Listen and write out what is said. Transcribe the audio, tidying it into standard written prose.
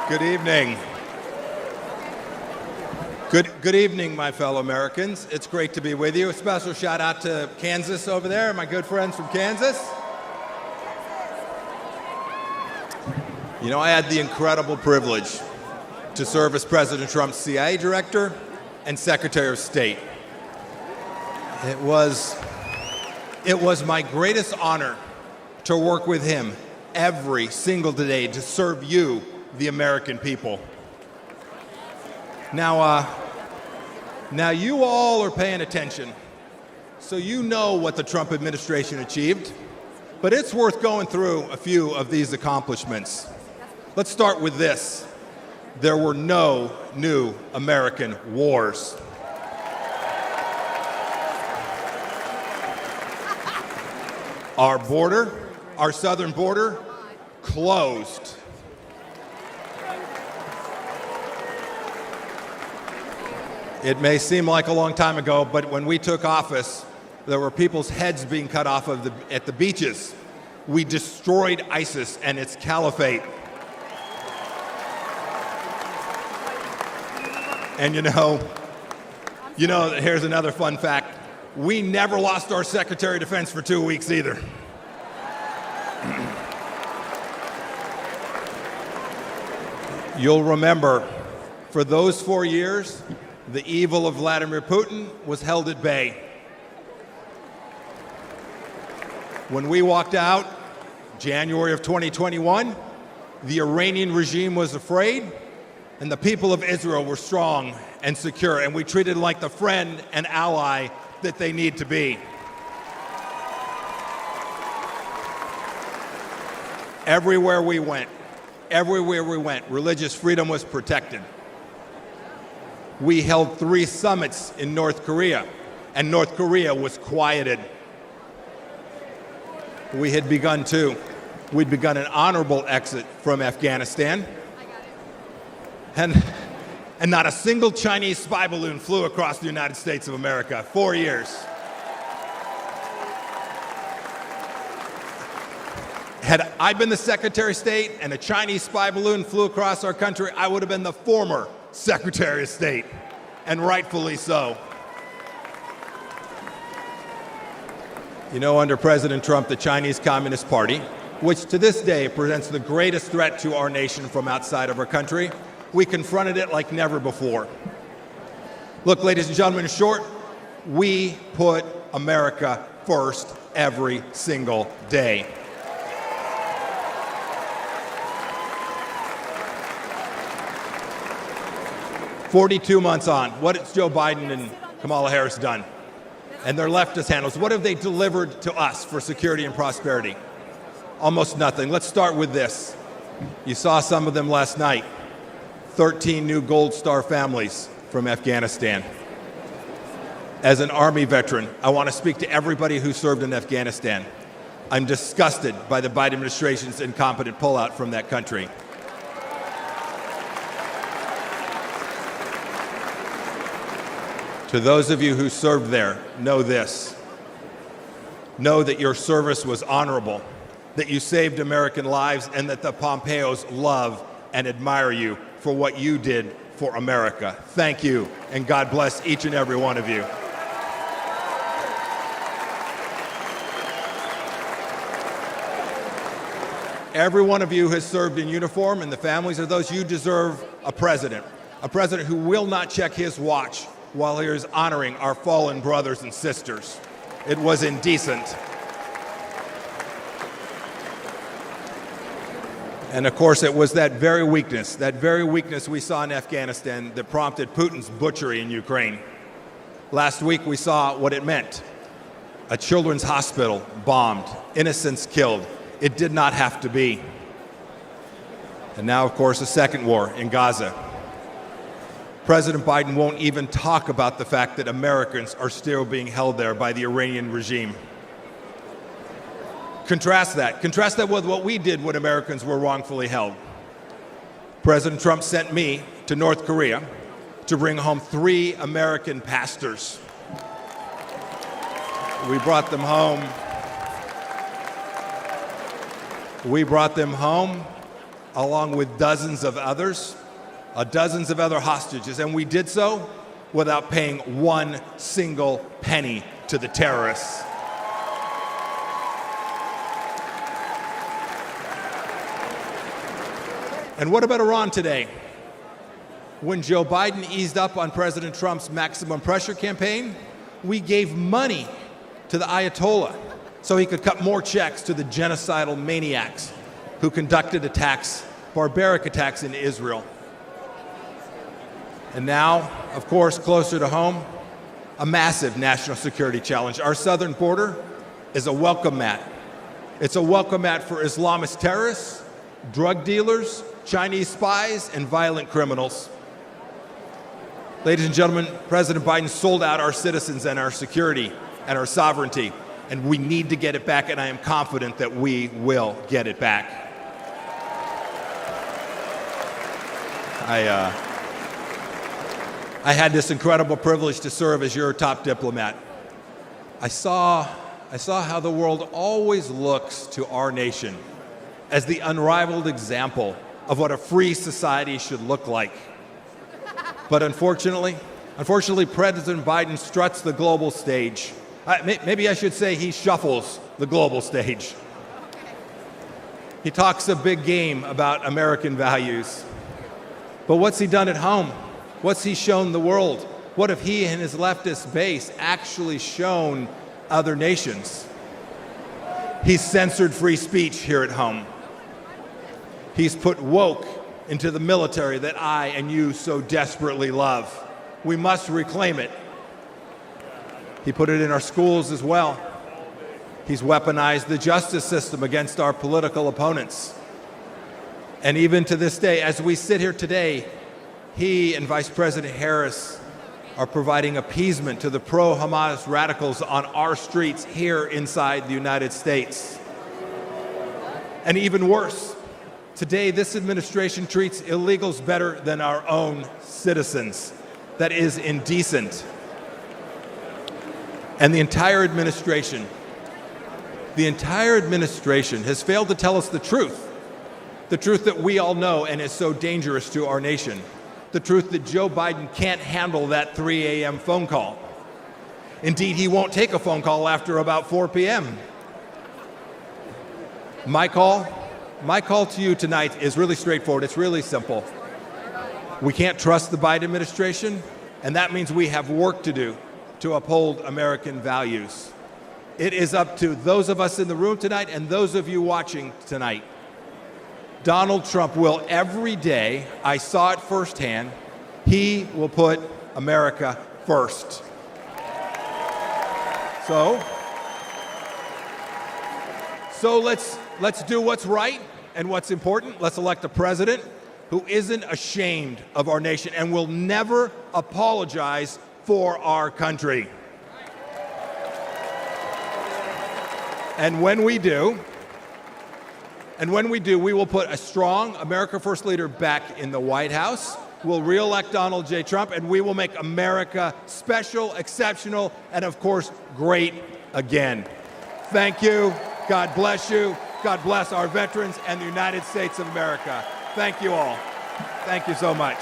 Good evening. Good evening, my fellow Americans. It's great to be with you. A special shout out to Kansas over there, my good friends from Kansas. You know, I had the incredible privilege to serve as President Trump's CIA director and Secretary of State. It was my greatest honor to work with him every single day to serve you, the American people. Now you all are paying attention, so you know what the Trump administration achieved, but it's worth going through a few of these accomplishments. Let's start with this. There were no new American wars. Our border, our southern border, closed. It may seem like a long time ago, but when we took office, there were people's heads being cut off at the beaches. We destroyed ISIS and its caliphate. And you know, here's another fun fact. We never lost our Secretary of Defense for 2 weeks either. You'll remember, for those 4 years, the evil of Vladimir Putin was held at bay. When we walked out, January of 2021, the Iranian regime was afraid, and the people of Israel were strong and secure, and we treated them like the friend and ally that they need to be. Everywhere we went, religious freedom was protected. We held 3 summits in North Korea, and North Korea was quieted. We'd begun an honorable exit from Afghanistan. And not a single Chinese spy balloon flew across the United States of America. 4 years. Had I been the Secretary of State and a Chinese spy balloon flew across our country, I would have been the former Secretary of State, and rightfully so. You know, under President Trump, the Chinese Communist Party, which to this day presents the greatest threat to our nation from outside of our country, we confronted it like never before. Look, ladies and gentlemen, in short, we put America first every single day. "42 months on, what has Joe Biden and Kamala Harris done? And their leftist handlers, what have they delivered to us for security and prosperity? Almost nothing. Let's start with this. You saw some of them last night. 13 new Gold Star families from Afghanistan. As an Army veteran, I want to speak to everybody who served in Afghanistan. I'm disgusted by the Biden administration's incompetent pullout from that country. To those of you who served there, know this. Know that your service was honorable, that you saved American lives, and that the Pompeos love and admire you for what you did for America. Thank you, and God bless each and every one of you. Every one of you has served in uniform, and the families of those, you deserve a president who will not check his watch while he is honoring our fallen brothers and sisters. It was indecent. And of course, it was that very weakness we saw in Afghanistan that prompted Putin's butchery in Ukraine. Last week, we saw what it meant. A children's hospital bombed, innocents killed. It did not have to be. And now, of course, a second war in Gaza. President Biden won't even talk about the fact that Americans are still being held there by the Iranian regime. Contrast that with what we did when Americans were wrongfully held. President Trump sent me to North Korea to bring home 3 American pastors. We brought them home along with dozens of other hostages, and we did so without paying one single penny to the terrorists. And what about Iran today? When Joe Biden eased up on President Trump's maximum pressure campaign, we gave money to the Ayatollah so he could cut more checks to the genocidal maniacs who conducted barbaric attacks in Israel. And now, of course, closer to home, a massive national security challenge. Our southern border is a welcome mat. It's a welcome mat for Islamist terrorists, drug dealers, Chinese spies, and violent criminals. Ladies and gentlemen, President Biden sold out our citizens and our security and our sovereignty, and we need to get it back, and I am confident that we will get it back. I had this incredible privilege to serve as your top diplomat. I saw how the world always looks to our nation as the unrivaled example of what a free society should look like. But unfortunately, President Biden struts the global stage. Maybe I should say he shuffles the global stage. He talks a big game about American values. But what's he done at home? What's he shown the world? What have he and his leftist base actually shown other nations? He's censored free speech here at home. He's put woke into the military that I and you so desperately love. We must reclaim it. He put it in our schools as well. He's weaponized the justice system against our political opponents. And even to this day, as we sit here today, he and Vice President Harris are providing appeasement to the pro-Hamas radicals on our streets here inside the United States. And even worse, today, this administration treats illegals better than our own citizens. That is indecent. And the entire administration has failed to tell us the truth that we all know and is so dangerous to our nation, the truth that Joe Biden can't handle that 3 a.m. phone call. Indeed, he won't take a phone call after about 4 p.m. My call to you tonight is really straightforward. It's really simple. We can't trust the Biden administration, and that means we have work to do to uphold American values. It is up to those of us in the room tonight and those of you watching tonight. Donald Trump will every day, I saw it firsthand, he will put America first. So let's do what's right and what's important. Let's elect a president who isn't ashamed of our nation and will never apologize for our country. And when we do, we will put a strong America First leader back in the White House. We'll re-elect Donald J. Trump, and we will make America special, exceptional, and of course, great again. Thank you. God bless you. God bless our veterans and the United States of America. Thank you all. Thank you so much.